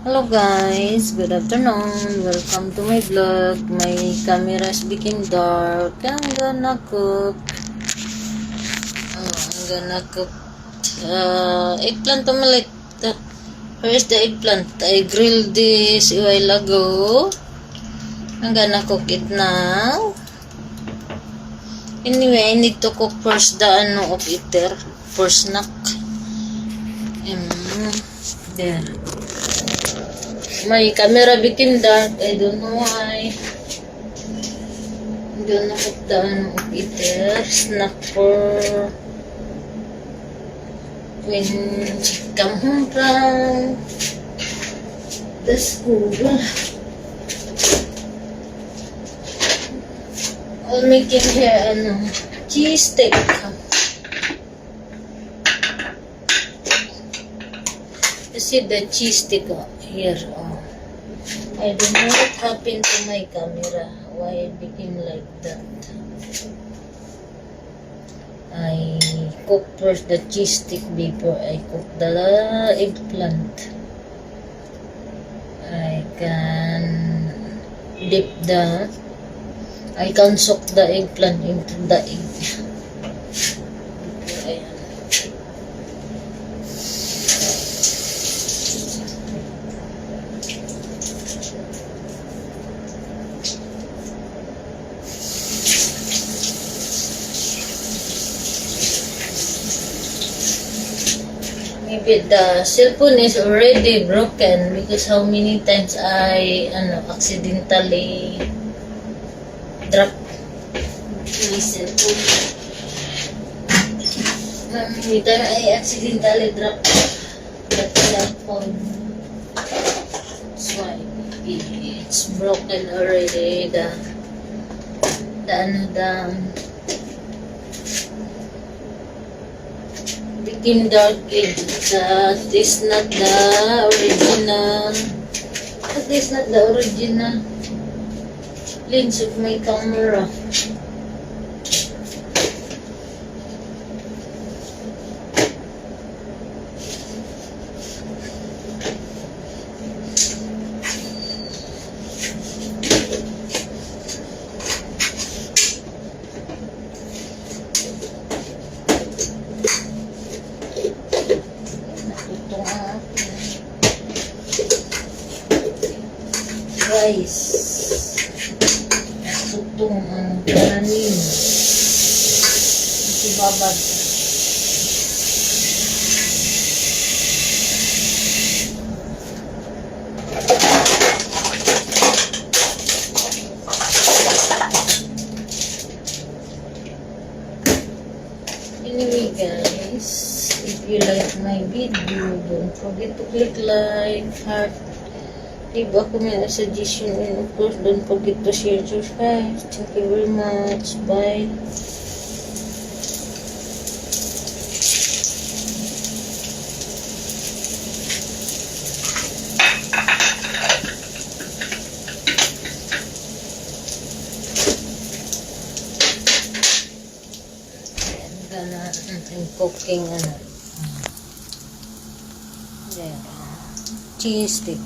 Hello guys, good afternoon. Welcome to my vlog. My cameras became dark. I'm gonna cook. Eggplant omelette. Here's the eggplant. I grilled this a while ago. I'm gonna cook it now. Anyway, I need to cook first the of eater for snack. There. My camera became dark. I don't know why. I'm gonna cook the of eater snack for when she come home from the school. I'll make it here cheese steak. You see the cheese stick here. I don't know what happened to my camera. Why it became like that. I cook first the cheese stick before I cook the eggplant. I can soak the eggplant into the egg. Maybe the cell phone is already broken because how many times I accidentally drop my cell phone. How many times I accidentally drop the cell phone. That's why it's broken already. The became dark egg. That is not the original. That is not the original lens of my camera. Rice. Tutong ang kananin. Isibabad. Anyway guys, if you like my video, don't forget to click like, heart, leave a comment or suggestion, and of course don't forget to share, subscribe. Thank you very much. Bye. I'm cooking there. Cheese stick.